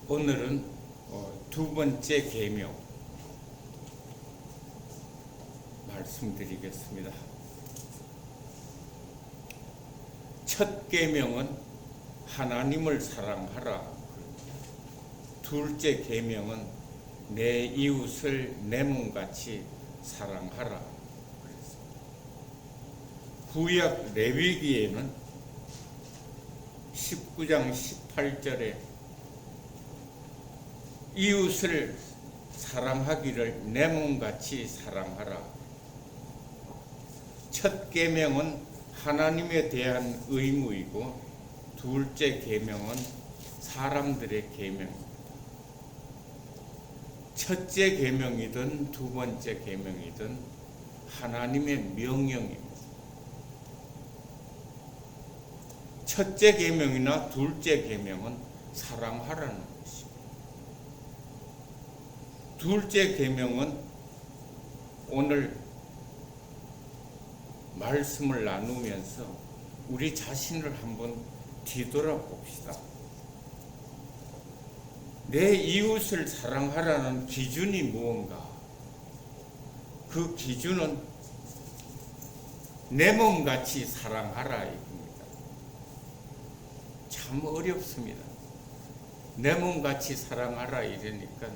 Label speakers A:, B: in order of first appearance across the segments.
A: 오늘은 두 번째 계명 말씀드리겠습니다. 첫 계명은 하나님을 사랑하라. 둘째 계명은 내 이웃을 내 몸같이 사랑하라. 구약 레위기에는 19장 18절에 이웃을 사랑하기를 내 몸같이 사랑하라. 첫 계명은 하나님에 대한 의무이고 둘째 계명은 사람들의 계명입니다. 첫째 계명이든 두 번째 계명이든 하나님의 명령입니다. 첫째 계명이나 둘째 계명은 사랑하라는 것입니다. 둘째 계명은 오늘 말씀을 나누면서 우리 자신을 한번 뒤돌아봅시다. 내 이웃을 사랑하라는 기준이 무언가? 그 기준은 내 몸같이 사랑하라 이겁니다. 참 어렵습니다. 내 몸같이 사랑하라 이러니까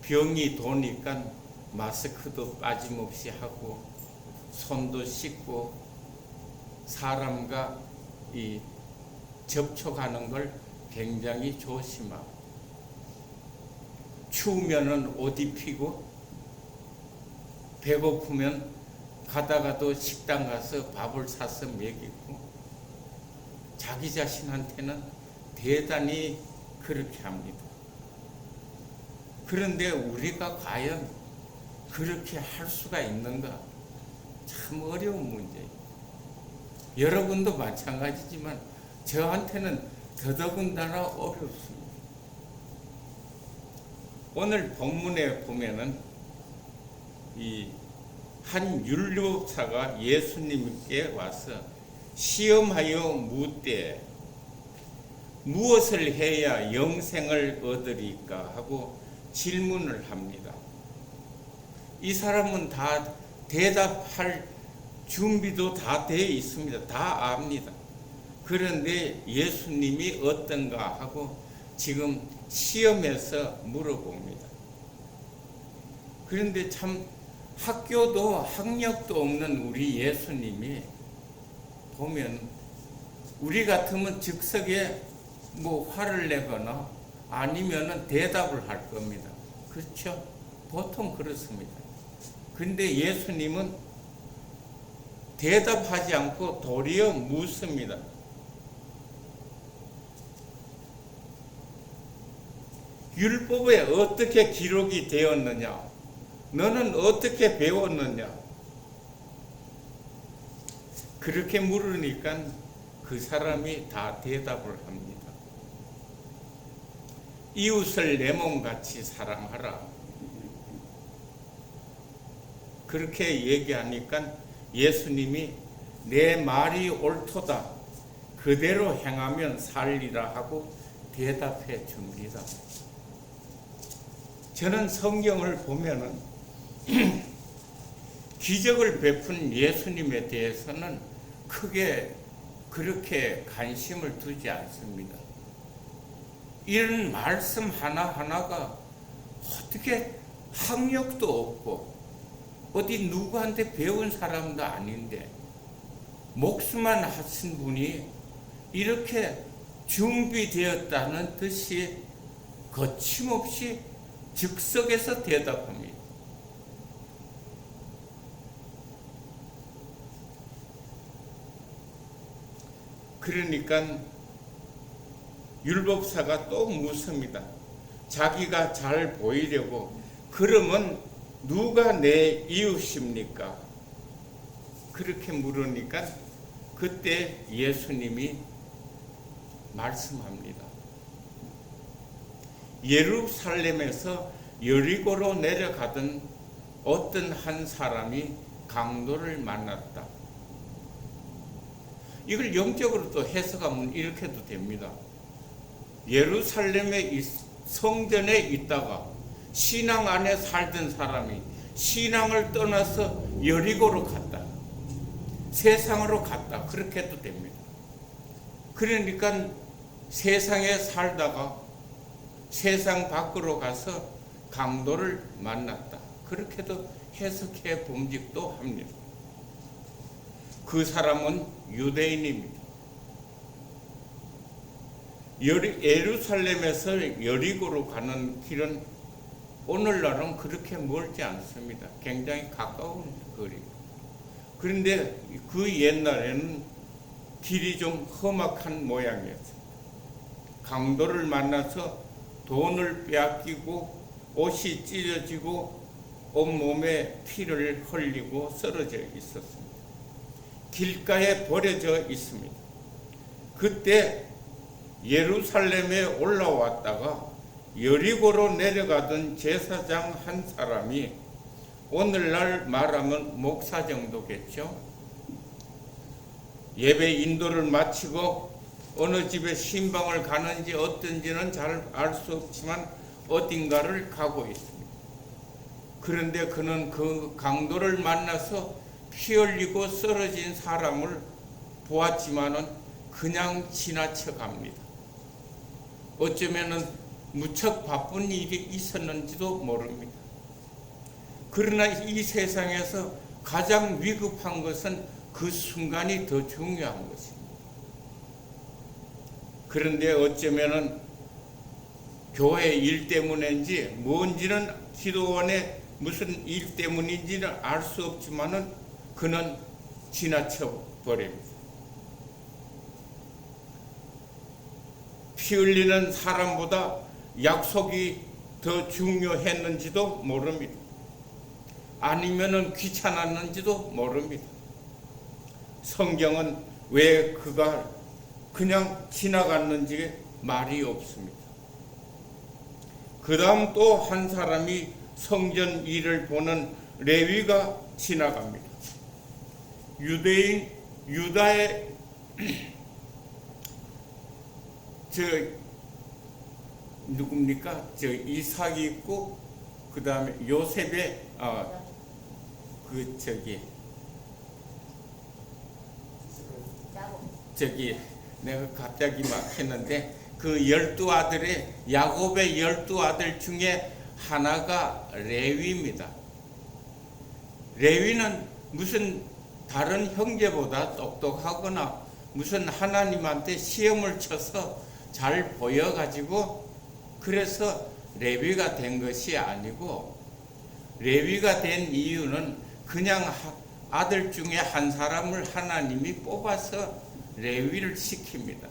A: 병이 도니까 마스크도 빠짐없이 하고 손도 씻고 사람과 이 접촉하는 걸 굉장히 조심하고 추우면은 옷 입히고 배고프면 가다가도 식당 가서 밥을 사서 먹이고 자기 자신한테는 대단히 그렇게 합니다. 그런데 우리가 과연 그렇게 할 수가 있는가? 참 어려운 문제예요. 여러분도 마찬가지지만 저한테는 더더군다나 어렵습니다. 오늘 본문에 보면은 이 한 율법사가 예수님께 와서 시험하여 묻되 무엇을 해야 영생을 얻으리까 하고 질문을 합니다. 이 사람은 다 대답할 준비도 다 되어 있습니다. 다 압니다. 그런데 예수님이 어떤가 하고 지금 시험해서 물어봅니다. 그런데 참 학교도 학력도 없는 우리 예수님이 보면 우리 같으면 즉석에 뭐 화를 내거나 아니면은 대답을 할 겁니다. 그렇죠? 보통 그렇습니다. 근데 예수님은 대답하지 않고 도리어 묻습니다. 율법에 어떻게 기록이 되었느냐? 너는 어떻게 배웠느냐? 그렇게 물으니까 그 사람이 다 대답을 합니다. 이웃을 내 몸같이 사랑하라. 그렇게 얘기하니까 예수님이 내 말이 옳도다. 그대로 행하면 살리라 하고 대답해 줍니다. 저는 성경을 보면은 기적을 베푼 예수님에 대해서는 크게 그렇게 관심을 두지 않습니다. 이런 말씀 하나하나가 어떻게 학력도 없고 어디 누구한테 배운 사람도 아닌데 목수만 하신 분이 이렇게 준비되었다는 듯이 거침없이 즉석에서 대답합니다. 그러니까 율법사가 또 묻습니다. 자기가 잘 보이려고 그러면 누가 내 이웃입니까? 그렇게 물으니까 그때 예수님이 말씀합니다. 예루살렘에서 여리고로 내려가던 어떤 한 사람이 강도를 만났다. 이걸 영적으로 또 해석하면 이렇게도 됩니다. 예루살렘의 성전에 있다가 신앙 안에 살던 사람이 신앙을 떠나서 여리고로 갔다, 세상으로 갔다, 그렇게 해도 됩니다. 그러니까 세상에 살다가 세상 밖으로 가서 강도를 만났다, 그렇게도 해석해 봄직도 합니다. 그 사람은 유대인입니다. 예루살렘에서 여리고로 가는 길은 오늘날은 그렇게 멀지 않습니다. 굉장히 가까운 거리입니다. 그런데 그 옛날에는 길이 좀 험악한 모양이었습니다. 강도를 만나서 돈을 빼앗기고 옷이 찢어지고 온몸에 피를 흘리고 쓰러져 있었습니다. 길가에 버려져 있습니다. 그때 예루살렘에 올라왔다가 여리고로 내려가던 제사장 한 사람이, 오늘날 말하면 목사 정도겠죠, 예배 인도를 마치고 어느 집에 신방을 가는지 어떤지는 잘 알 수 없지만 어딘가를 가고 있습니다. 그런데 그는 그 강도를 만나서 피 흘리고 쓰러진 사람을 보았지만은 그냥 지나쳐 갑니다. 어쩌면은 무척 바쁜 일이 있었는지도 모릅니다. 그러나 이 세상에서 가장 위급한 것은 그 순간이 더 중요한 것입니다. 그런데 어쩌면은 교회 일 때문인지 뭔지는, 기도원의 무슨 일 때문인지는 알 수 없지만은 그는 지나쳐 버립니다. 피 흘리는 사람보다 약속이 더 중요했는지도 모릅니다. 아니면은 귀찮았는지도 모릅니다. 성경은 왜 그가 그냥 지나갔는지 말이 없습니다. 그 다음 또 한 사람이 성전 일을 보는 레위가 지나갑니다. 유다의 누굽니까? 이삭이 있고, 그 다음에 요셉의 내가 갑자기 막 했는데, 그 12아들의 야곱의 12아들 중에 하나가 레위입니다. 레위는 무슨 다른 형제보다 똑똑하거나 무슨 하나님한테 시험을 쳐서 잘 보여가지고 그래서 레위가 된 것이 아니고, 레위가 된 이유는 그냥 아들 중에 한 사람을 하나님이 뽑아서 레위를 시킵니다.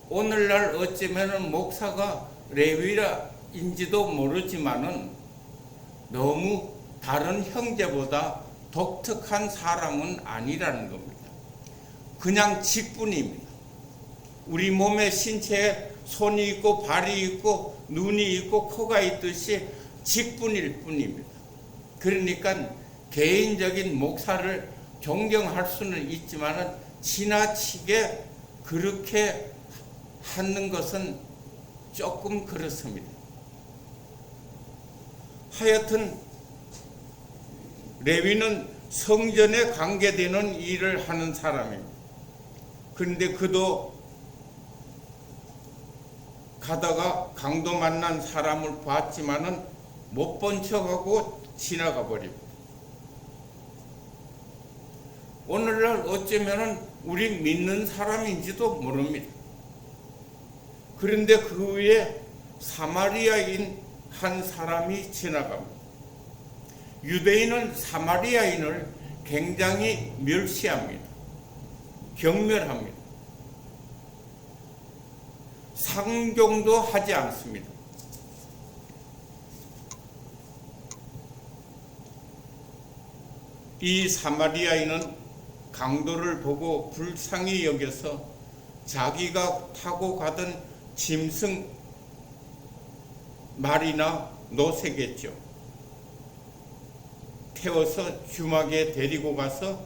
A: 오늘날 어쩌면 목사가 레위라인지도 모르지만은 너무 다른 형제보다 독특한 사람은 아니라는 겁니다. 그냥 직분입니다. 우리 몸의 신체에 손이 있고 발이 있고 눈이 있고 코가 있듯이 직분일 뿐입니다. 그러니까 개인적인 목사를 존경할 수는 있지만은 지나치게 그렇게 하는 것은 조금 그렇습니다. 하여튼 레위는 성전에 관계되는 일을 하는 사람입니다. 그런데 그도 가다가 강도 만난 사람을 봤지만은 못 본 척하고 지나가 버립니다. 오늘날 어쩌면은 우리 믿는 사람인지도 모릅니다. 그런데 그 위에 사마리아인 한 사람이 지나갑니다. 유대인은 사마리아인을 굉장히 멸시합니다. 경멸합니다. 상종도 하지 않습니다. 이 사마리아인은 강도를 보고 불쌍히 여겨서 자기가 타고 가던 짐승 말이나 노새겠죠. 태워서 주막에 데리고 가서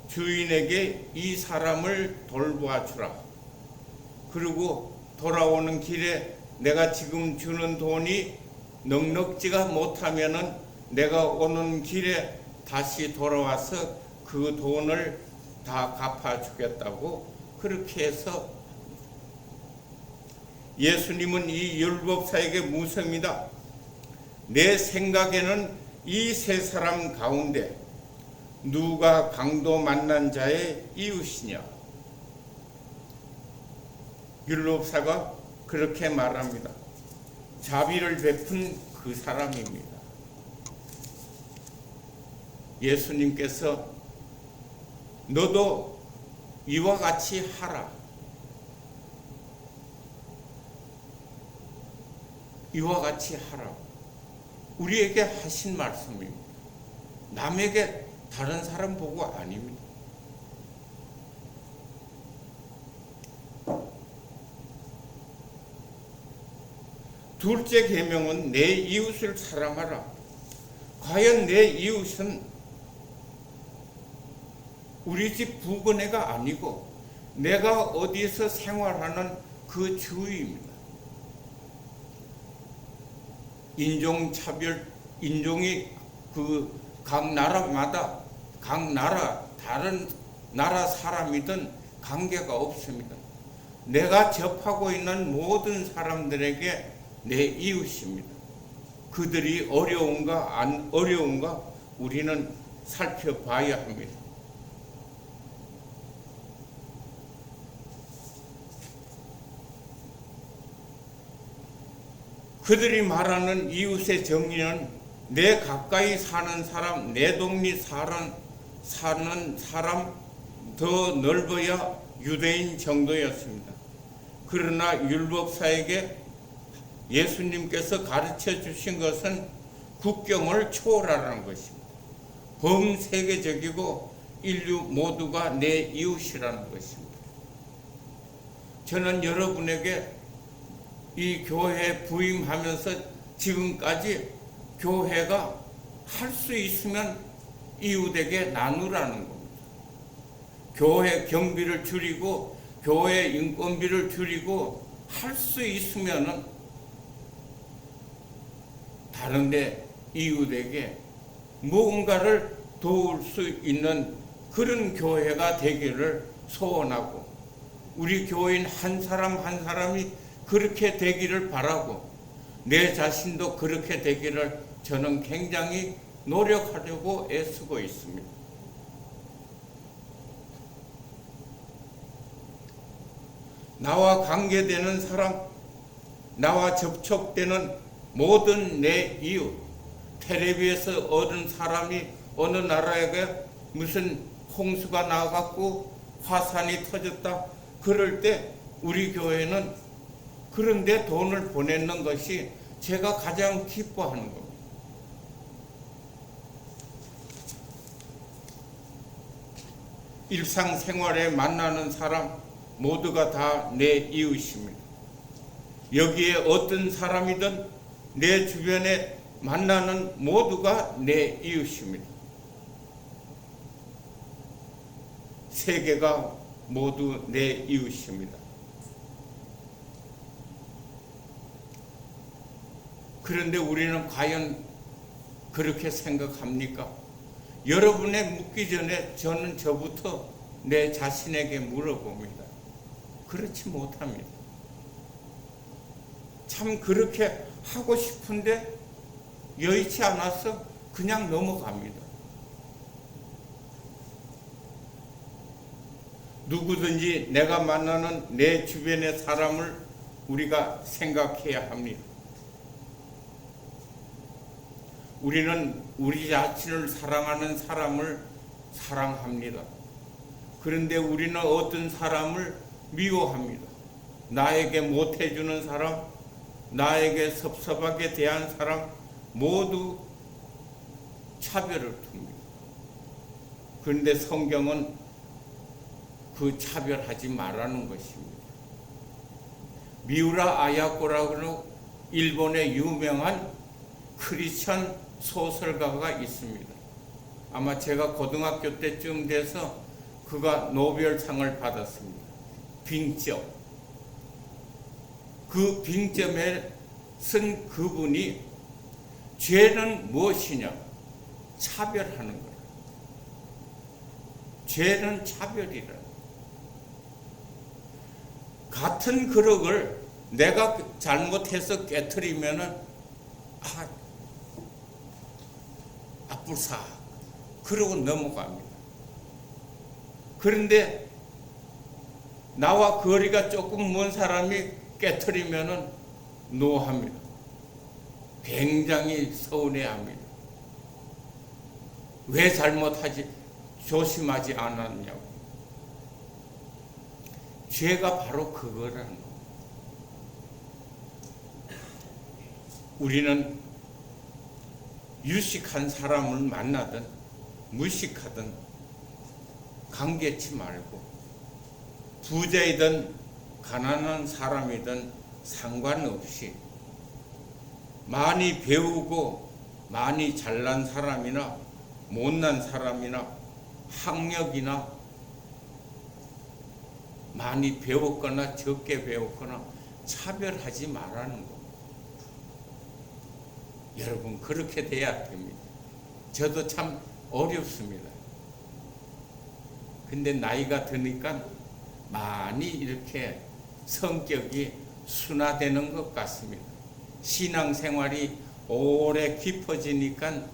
A: 주인에게 이 사람을 돌보아 주라. 그리고 돌아오는 길에 내가 지금 주는 돈이 넉넉지가 못하면은 내가 오는 길에 다시 돌아와서 그 돈을 다 갚아주겠다고 그렇게 해서 예수님은 이 율법사에게 묻습니다. 내 생각에는 이 세 사람 가운데 누가 강도 만난 자의 이웃이냐? 율법사가 그렇게 말합니다. 자비를 베푼 그 사람입니다. 예수님께서 너도 이와 같이 하라. 이와 같이 하라. 우리에게 하신 말씀입니다. 남에게 다른 사람 보고 아닙니다. 둘째 계명은 내 이웃을 사랑하라. 과연 내 이웃은 우리 집 부근애가 아니고 내가 어디서 생활하는 그 주위입니다. 인종차별, 인종이 각 나라마다 다른 나라 사람이든 관계가 없습니다. 내가 접하고 있는 모든 사람들에게 내 이웃입니다. 그들이 어려운가 안 어려운가 우리는 살펴봐야 합니다. 그들이 말하는 이웃의 정의는 내 가까이 사는 사람, 내 동네 사는 사람 더 넓어야 유대인 정도였습니다. 그러나 율법사에게 예수님께서 가르쳐 주신 것은 국경을 초월하라는 것입니다. 범세계적이고 인류 모두가 내 이웃이라는 것입니다. 저는 여러분에게 이 교회에 부임하면서 지금까지 교회가 할 수 있으면 이웃에게 나누라는 겁니다. 교회 경비를 줄이고 교회 인건비를 줄이고 할 수 있으면은 다른데 이웃에게 무언가를 도울 수 있는 그런 교회가 되기를 소원하고 우리 교인 한 사람 한 사람이 그렇게 되기를 바라고 내 자신도 그렇게 되기를 저는 굉장히 노력하려고 애쓰고 있습니다. 나와 관계되는 사람, 나와 접촉되는 모든 내 이웃, 텔레비에서 어떤 사람이 어느 나라에게 무슨 홍수가 나갖고 화산이 터졌다 그럴 때 우리 교회는 그런데 돈을 보내는 것이 제가 가장 기뻐하는 겁니다. 일상생활에 만나는 사람 모두가 다 내 이웃입니다. 여기에 어떤 사람이든 내 주변에 만나는 모두가 내 이웃입니다. 세계가 모두 내 이웃입니다. 그런데 우리는 과연 그렇게 생각합니까? 여러분에 묻기 전에 저는 저부터 내 자신에게 물어봅니다. 그렇지 못합니다. 참 그렇게 하고 싶은데 여의치 않아서 그냥 넘어갑니다. 누구든지 내가 만나는 내 주변의 사람을 우리가 생각해야 합니다. 우리는 우리 자신을 사랑하는 사람을 사랑합니다. 그런데 우리는 어떤 사람을 미워합니다. 나에게 못해주는 사람, 나에게 섭섭하게 대한 사람 모두 차별을 둡니다. 그런데 성경은 그 차별하지 말라는 것입니다. 미우라 아야코라고 일본의 유명한 크리스천 소설가가 있습니다. 아마 제가 고등학교 때쯤 돼서 그가 노벨상을 받았습니다. 빙적. 그 빙점에 쓴 그분이 죄는 무엇이냐? 차별하는 거예요. 죄는 차별이라. 같은 그릇을 내가 잘못해서 깨트리면은 불사 그러고 넘어갑니다. 그런데 나와 거리가 조금 먼 사람이 깨트리면은 노합니다. 굉장히 서운해합니다. 왜 조심하지 않았냐고. 죄가 바로 그거라는 거. 우리는 유식한 사람을 만나든 무식하든 관계치 말고 부자이든 가난한 사람이든 상관없이 많이 배우고 많이 잘난 사람이나 못난 사람이나 학력이나 많이 배웠거나 적게 배웠거나 차별하지 말라는 거. 여러분 그렇게 돼야 됩니다. 저도 참 어렵습니다. 근데 나이가 드니까 많이 이렇게 성격이 순화되는 것 같습니다. 신앙생활이 오래 깊어지니까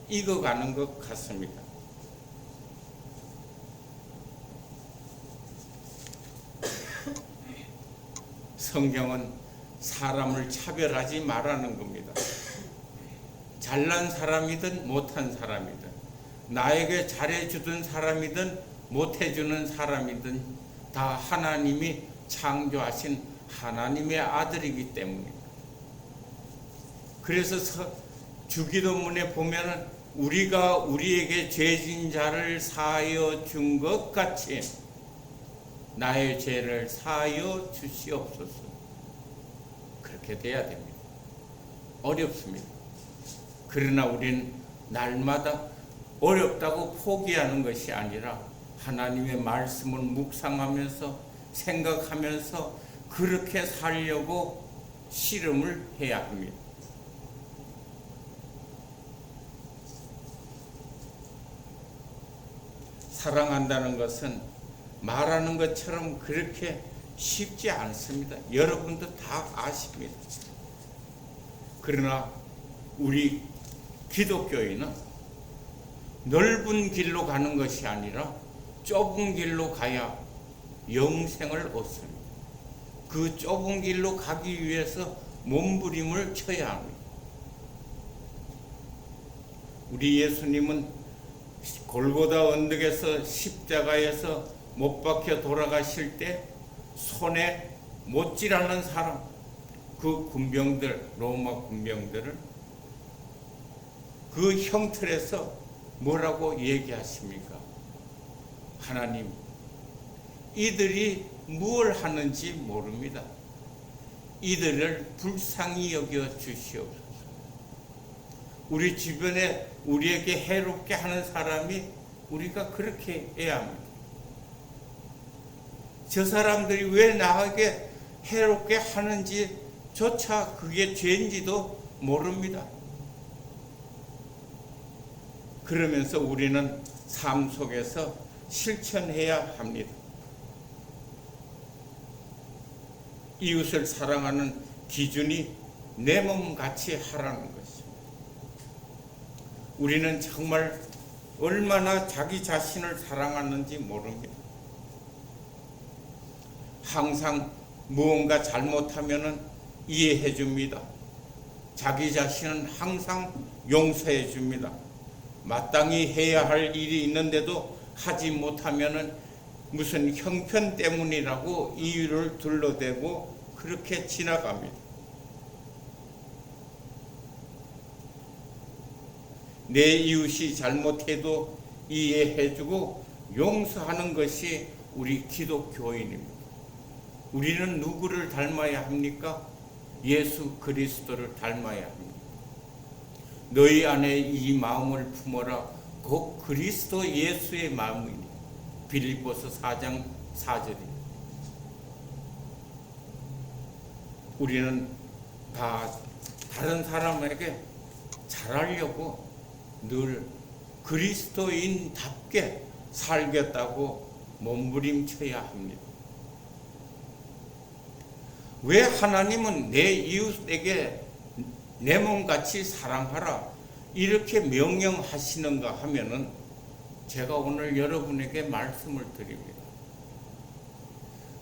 A: 익어가는 것 같습니다. 성경은 사람을 차별하지 말라는 겁니다. 잘난 사람이든 못한 사람이든 나에게 잘해주던 사람이든 못해주는 사람이든 다 하나님이 창조하신 하나님의 아들이기 때문입니다. 그래서 주기도문에 보면은 우리가 우리에게 죄진 자를 사하여 준 것 같이 나의 죄를 사하여 주시옵소서. 그렇게 돼야 됩니다. 어렵습니다. 그러나 우리는 날마다 어렵다고 포기하는 것이 아니라 하나님의 말씀을 묵상하면서 생각하면서 그렇게 살려고 씨름을 해야 합니다. 사랑한다는 것은 말하는 것처럼 그렇게 쉽지 않습니다. 여러분도 다 아십니다. 그러나 우리 기독교인은 넓은 길로 가는 것이 아니라 좁은 길로 가야 영생을 얻습니다. 그 좁은 길로 가기 위해서 몸부림을 쳐야 합니다. 우리 예수님은 골고다 언덕에서 십자가에서 못 박혀 돌아가실 때 손에 못질하는 사람, 그 군병들, 로마 군병들을 그 형틀에서 뭐라고 얘기하십니까? 하나님, 이들이 뭘 하는지 모릅니다. 이들을 불쌍히 여겨 주시옵소서. 우리 주변에 우리에게 해롭게 하는 사람이 우리가 그렇게 해야 합니다. 저 사람들이 왜 나에게 해롭게 하는지 조차 그게 죄인지도 모릅니다. 그러면서 우리는 삶 속에서 실천해야 합니다. 이웃을 사랑하는 기준이 내 몸같이 하라는 것입니다. 우리는 정말 얼마나 자기 자신을 사랑하는지 모릅니다. 항상 무언가 잘못하면 이해해 줍니다. 자기 자신은 항상 용서해 줍니다. 마땅히 해야 할 일이 있는데도 하지 못하면 무슨 형편 때문이라고 이유를 둘러대고 그렇게 지나갑니다. 내 이웃이 잘못해도 이해해주고 용서하는 것이 우리 기독교인입니다. 우리는 누구를 닮아야 합니까? 예수 그리스도를 닮아야 합니다. 너희 안에 이 마음을 품어라. 곧 그리스도 예수의 마음이니. 빌립보서 4장 4절입니다. 우리는 다 다른 사람에게 잘하려고 늘 그리스도인답게 살겠다고 몸부림쳐야 합니다. 왜 하나님은 내 이웃에게 내 몸같이 사랑하라 이렇게 명령하시는가 하면은 제가 오늘 여러분에게 말씀을 드립니다.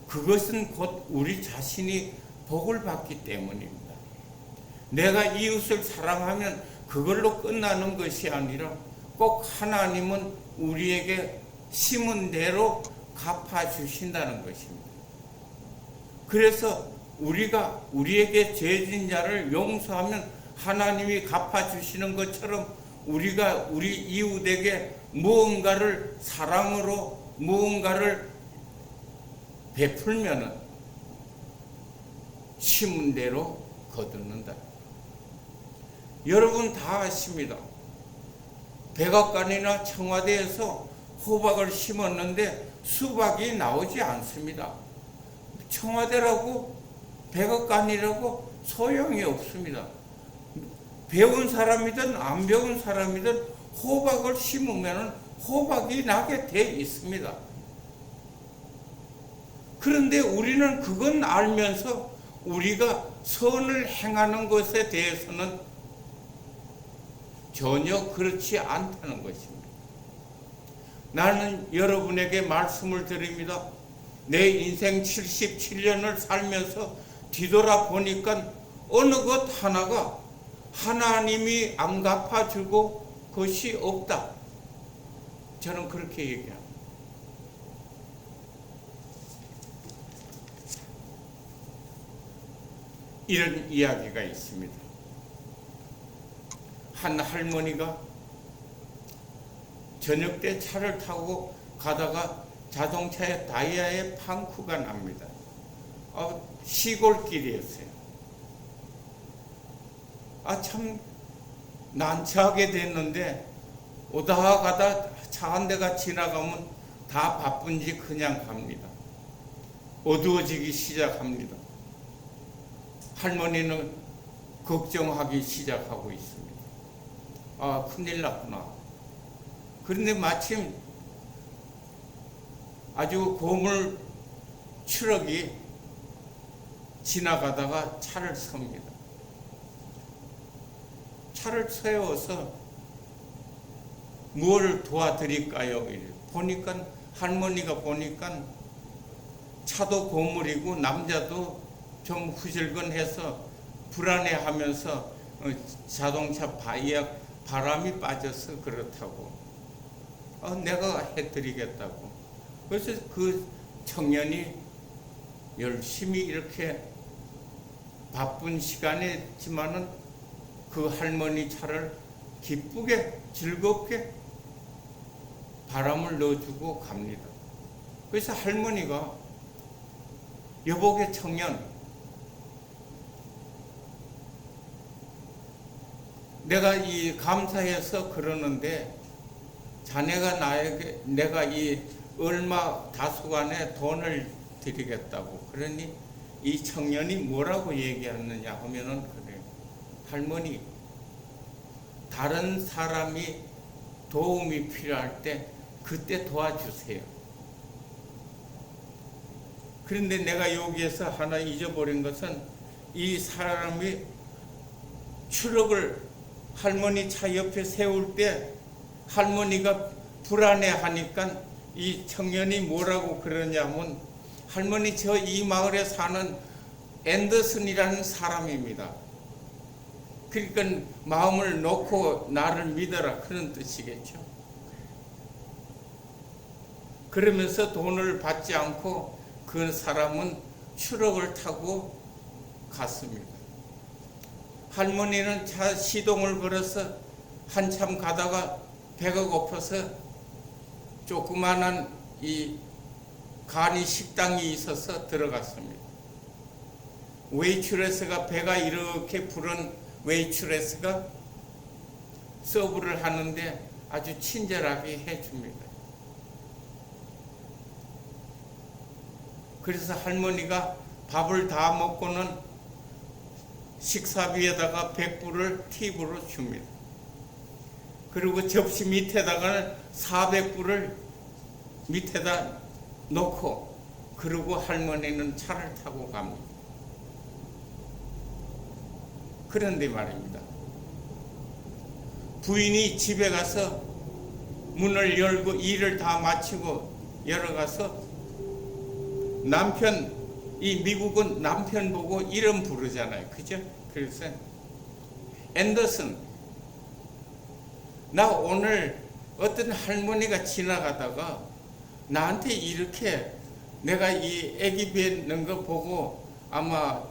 A: 그것은 곧 우리 자신이 복을 받기 때문입니다. 내가 이웃을 사랑하면 그걸로 끝나는 것이 아니라 꼭 하나님은 우리에게 심은 대로 갚아주신다는 것입니다. 그래서 우리가 우리에게 죄진 자를 용서하면 하나님이 갚아주시는 것처럼 우리가 우리 이웃에게 무언가를 사랑으로 무언가를 베풀면은 심은 대로 거두는다. 여러분 다 아십니다. 백악관이나 청와대에서 호박을 심었는데 수박이 나오지 않습니다. 청와대라고 백악관이라고 소용이 없습니다. 배운 사람이든 안 배운 사람이든 호박을 심으면 호박이 나게 돼 있습니다. 그런데 우리는 그건 알면서 우리가 선을 행하는 것에 대해서는 전혀 그렇지 않다는 것입니다. 나는 여러분에게 말씀을 드립니다. 내 인생 77년을 살면서 뒤돌아보니까 어느 것 하나가 하나님이 안 갚아주고 것이 없다. 저는 그렇게 얘기합니다. 이런 이야기가 있습니다. 한 할머니가 저녁 때 차를 타고 가다가 자동차에 타이어에 펑크가 납니다. 시골길이었어요. 참 난처하게 됐는데 오다가 가다 차 한 대가 지나가면 다 바쁜지 그냥 갑니다. 어두워지기 시작합니다. 할머니는 걱정하기 시작하고 있습니다. 큰일 났구나. 그런데 마침 아주 고물 트럭이 지나가다가 차를 섭니다. 차를 세워서 뭘 도와드릴까요? 보니까 할머니가 보니까 차도 고물이고 남자도 좀 후질근해서 불안해하면서 자동차 바람이 빠져서 그렇다고 내가 해드리겠다고. 그래서 그 청년이 열심히 이렇게 바쁜 시간이지만은 그 할머니 차를 기쁘게 즐겁게 바람을 넣어주고 갑니다. 그래서 할머니가 여보게 청년, 내가 이 감사해서 그러는데 자네가 나에게 내가 이 얼마 다수간의 돈을 드리겠다고. 그러니 이 청년이 뭐라고 얘기하느냐 하면은 그래요. 할머니, 다른 사람이 도움이 필요할 때 그때 도와주세요. 그런데 내가 여기에서 하나 잊어버린 것은 이 사람이 트럭을 할머니 차 옆에 세울 때 할머니가 불안해하니까 이 청년이 뭐라고 그러냐면 할머니 저 이 마을에 사는 앤더슨이라는 사람입니다. 그러니까 마음을 놓고 나를 믿어라 그런 뜻이겠죠. 그러면서 돈을 받지 않고 그 사람은 트럭을 타고 갔습니다. 할머니는 차 시동을 걸어서 한참 가다가 배가 고파서 조그마한 이 간이 식당이 있어서 들어갔습니다. 웨이트레스가 배가 이렇게 부른 웨이트레스가 서브를 하는데 아주 친절하게 해줍니다. 그래서 할머니가 밥을 다 먹고는 식사비에다가 100불을 팁으로 줍니다. 그리고 접시 밑에다가는 400불을 밑에다 놓고, 그리고 할머니는 차를 타고 갑니다. 그런데 말입니다, 부인이 집에 가서 문을 열고 일을 다 마치고 열어가서 남편, 이 미국은 남편 보고 이름 부르잖아요. 그죠? 그래서 앤더슨, 나 오늘 어떤 할머니가 지나가다가 나한테 이렇게 내가 이 애기 뵙는 거 보고 아마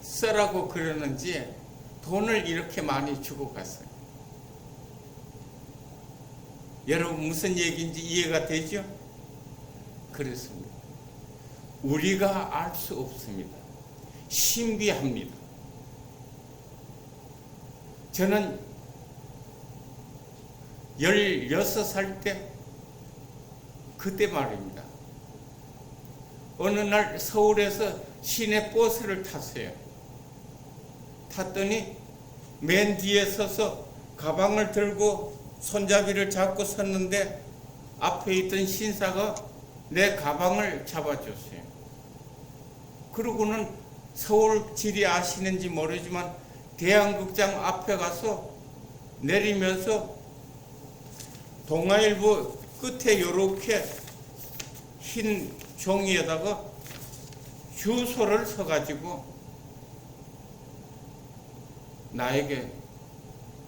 A: 쓰라고 그러는지 돈을 이렇게 많이 주고 갔어요. 여러분 무슨 얘기인지 이해가 되죠? 그렇습니다. 우리가 알 수 없습니다. 신비합니다. 저는 16살 때 그때 말입니다. 어느 날 서울에서 시내 버스를 탔어요. 탔더니 맨 뒤에 서서 가방을 들고 손잡이를 잡고 섰는데 앞에 있던 신사가 내 가방을 잡아줬어요. 그러고는 서울 지리 아시는지 모르지만 대한극장 앞에 가서 내리면서 동아일보 끝에 이렇게 흰 종이에다가 주소를 써가지고 나에게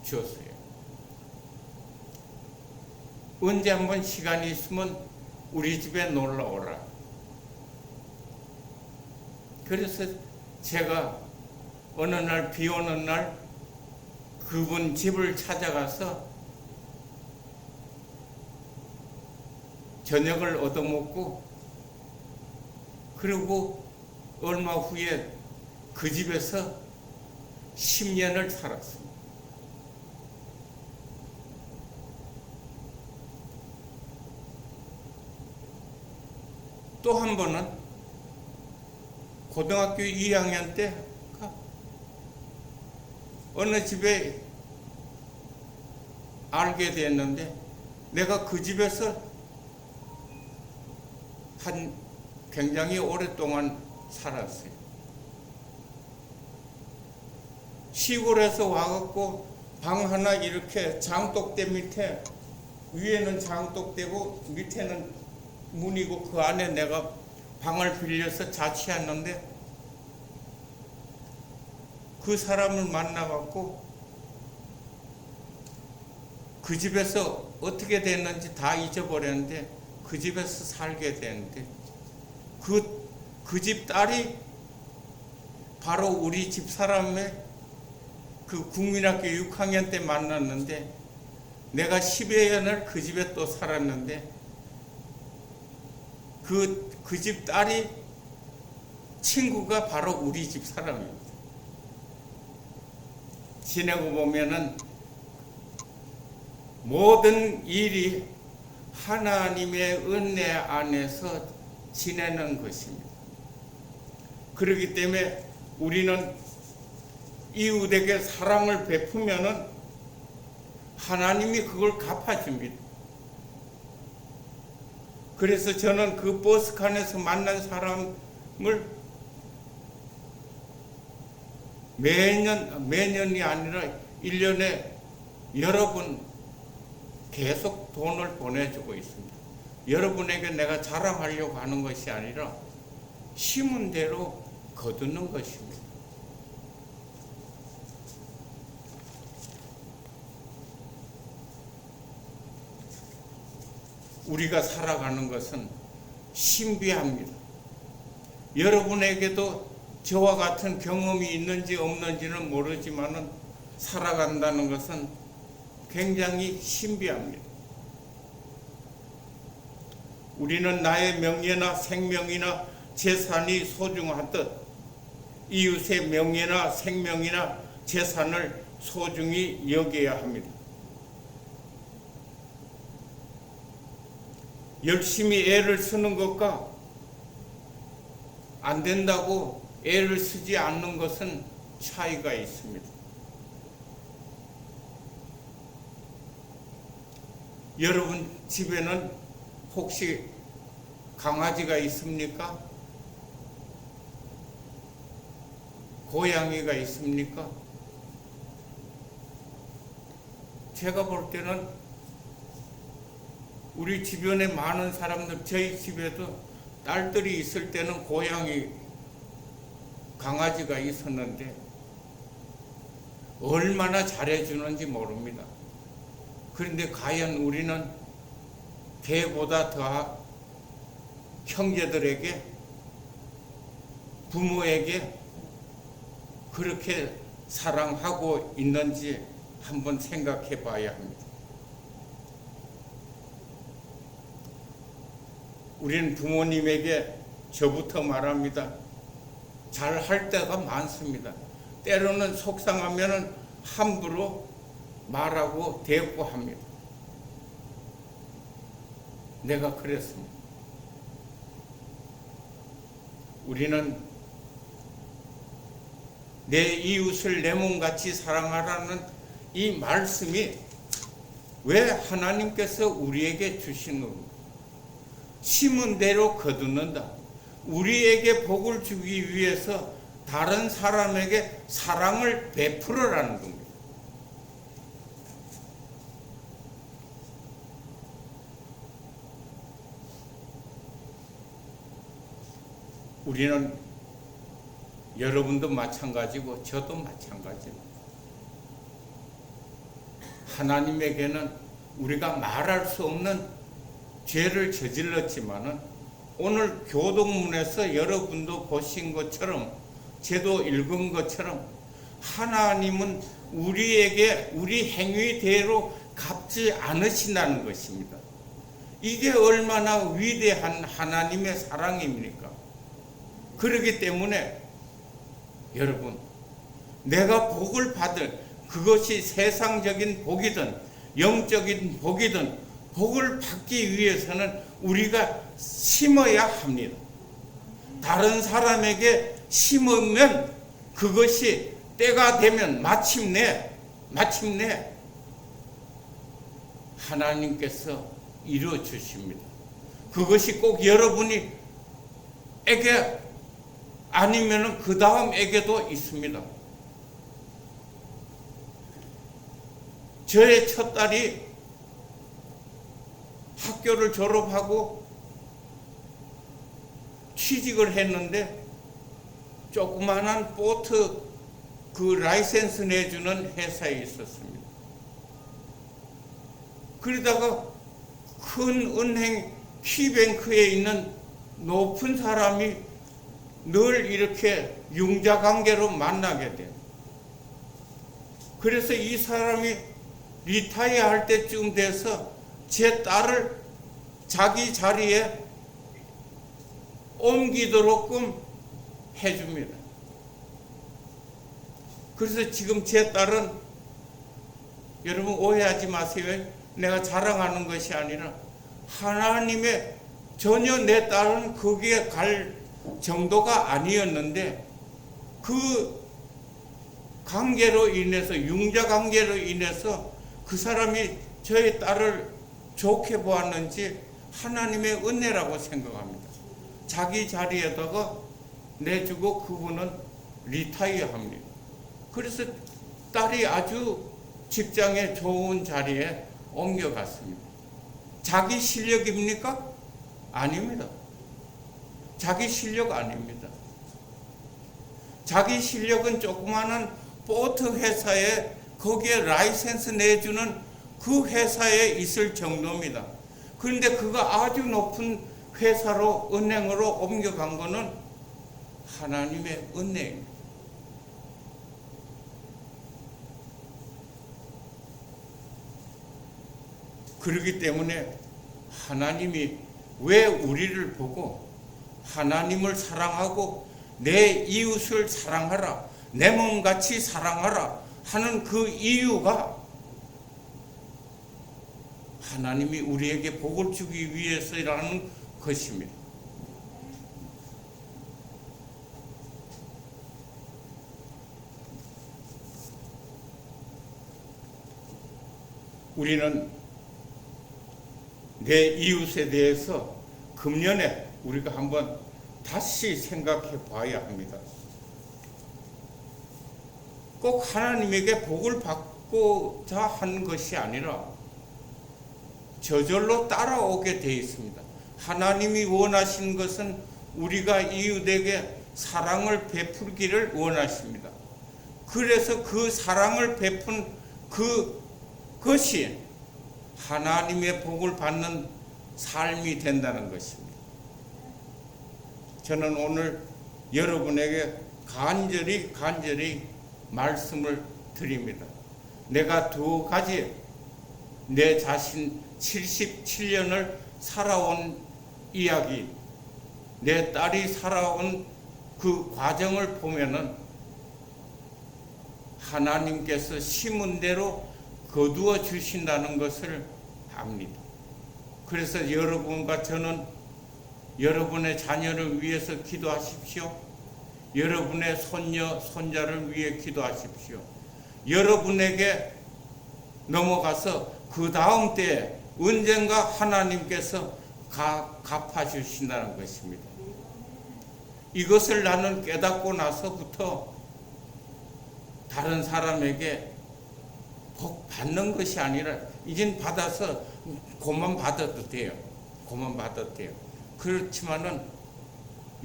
A: 주었어요. 언제 한번 시간이 있으면 우리 집에 놀러 오라. 그래서 제가 어느 날 비 오는 날 그분 집을 찾아가서 저녁을 얻어먹고, 그리고 얼마 후에 그 집에서 10년을 살았습니다. 또 한 번은 고등학교 2학년 때 어느 집에 알게 됐는데 내가 그 집에서 굉장히 오랫동안 살았어요. 시골에서 와갖고 방 하나 이렇게 장독대 밑에, 위에는 장독대고 밑에는 문이고 그 안에 내가 방을 빌려서 자취했는데 그 사람을 만나갖고 그 집에서 어떻게 됐는지 다 잊어버렸는데 그 집에서 살게 되는데 그 집 딸이 바로 우리 집 사람의 그 국민학교 6학년 때 만났는데 내가 10여 년을 그 집에 또 살았는데 그 집 딸이 친구가 바로 우리 집 사람입니다. 지내고 보면은 모든 일이 하나님의 은혜 안에서 지내는 것입니다. 그렇기 때문에 우리는 이웃에게 사랑을 베푸면은 하나님이 그걸 갚아줍니다. 그래서 저는 그 버스칸에서 만난 사람을 매년이 아니라 1년에 여러 번 계속 돈을 보내주고 있습니다. 여러분에게 내가 자랑하려고 하는 것이 아니라 심은 대로 거두는 것입니다. 우리가 살아가는 것은 신비합니다. 여러분에게도 저와 같은 경험이 있는지 없는지는 모르지만은 살아간다는 것은 굉장히 신비합니다. 우리는 나의 명예나 생명이나 재산이 소중하듯 이웃의 명예나 생명이나 재산을 소중히 여겨야 합니다. 열심히 애를 쓰는 것과 안 된다고 애를 쓰지 않는 것은 차이가 있습니다. 여러분 집에는 혹시 강아지가 있습니까? 고양이가 있습니까? 제가 볼 때는 우리 주변에 많은 사람들, 저희 집에도 딸들이 있을 때는 고양이, 강아지가 있었는데 얼마나 잘해주는지 모릅니다. 그런데 과연 우리는 개보다 더 형제들에게, 부모에게 그렇게 사랑하고 있는지 한번 생각해 봐야 합니다. 우리는 부모님에게, 저부터 말합니다, 잘할 때가 많습니다. 때로는 속상하면 함부로 말하고 대꾸합니다. 내가 그랬습니다. 우리는 내 이웃을 내 몸같이 사랑하라는 이 말씀이 왜 하나님께서 우리에게 주신 겁니까? 심은 대로 거두는다. 우리에게 복을 주기 위해서 다른 사람에게 사랑을 베풀어라는 겁니다. 우리는, 여러분도 마찬가지고 저도 마찬가지입니다. 하나님에게는 우리가 말할 수 없는 죄를 저질렀지만은 오늘 교동문에서 여러분도 보신 것처럼, 제도 읽은 것처럼 하나님은 우리에게 우리 행위대로 갚지 않으신다는 것입니다. 이게 얼마나 위대한 하나님의 사랑입니까? 그렇기 때문에 여러분, 내가 복을 받을, 그것이 세상적인 복이든 영적인 복이든 복을 받기 위해서는 우리가 심어야 합니다. 다른 사람에게 심으면 그것이 때가 되면 마침내 하나님께서 이루어 주십니다. 그것이 꼭 여러분이 에게 아니면은 그 다음에게도 있습니다. 저의 첫 딸이 학교를 졸업하고 취직을 했는데 조그마한 보트 그 라이센스 내주는 회사에 있었습니다. 그러다가 큰 은행 키뱅크에 있는 높은 사람이 늘 이렇게 융자관계로 만나게 돼요. 그래서 이 사람이 리타이어 할 때쯤 돼서 제 딸을 자기 자리에 옮기도록끔 해줍니다. 그래서 지금 제 딸은, 여러분 오해하지 마세요. 내가 자랑하는 것이 아니라 하나님의, 전혀 내 딸은 거기에 갈 정도가 아니었는데 그 관계로 인해서, 융자 관계로 인해서 그 사람이 저의 딸을 좋게 보았는지 하나님의 은혜라고 생각합니다. 자기 자리에다가 내주고 그분은 리타이어 합니다. 그래서 딸이 아주 직장에 좋은 자리에 옮겨갔습니다. 자기 실력입니까? 아닙니다. 자기 실력 아닙니다. 자기 실력은 조그마한 보트 회사에, 거기에 라이센스 내주는 그 회사에 있을 정도입니다. 그런데 그가 아주 높은 회사로, 은행으로 옮겨간 거는 하나님의 은혜입니다. 그렇기 때문에 하나님이 왜 우리를 보고 하나님을 사랑하고 내 이웃을 사랑하라, 내 몸같이 사랑하라 하는 그 이유가 하나님이 우리에게 복을 주기 위해서라는 것입니다. 우리는 내 이웃에 대해서 금년에 우리가 한번 다시 생각해 봐야 합니다. 꼭 하나님에게 복을 받고자 한 것이 아니라 저절로 따라오게 되어 있습니다. 하나님이 원하시는 것은 우리가 이웃에게 사랑을 베풀기를 원하십니다. 그래서 그 사랑을 베푼 그것이 하나님의 복을 받는 삶이 된다는 것입니다. 저는 오늘 여러분에게 간절히 말씀을 드립니다. 내가 두 가지 내 자신 77년을 살아온 이야기, 내 딸이 살아온 그 과정을 보면은 하나님께서 심은 대로 거두어 주신다는 것을 압니다. 그래서 여러분과 저는 여러분의 자녀를 위해서 기도하십시오. 여러분의 손녀, 손자를 위해 기도하십시오. 여러분에게 넘어가서 그 다음 때에 언젠가 하나님께서 갚아주신다는 것입니다. 이것을 나는 깨닫고 나서부터 다른 사람에게 복 받는 것이 아니라 이젠 받아서 고만 받아도 돼요. 고만 받아도 돼요. 그렇지만은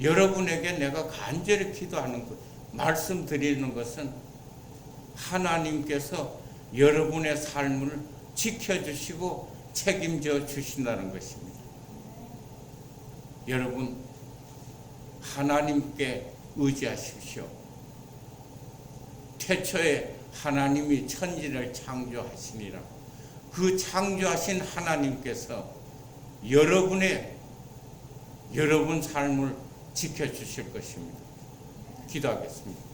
A: 여러분에게 내가 간절히 기도하는 것, 말씀드리는 것은 하나님께서 여러분의 삶을 지켜주시고 책임져 주신다는 것입니다. 여러분, 하나님께 의지하십시오. 태초에 하나님이 천지를 창조하시니라. 그 창조하신 하나님께서 여러분 삶을 지켜주실 것입니다. 기도하겠습니다.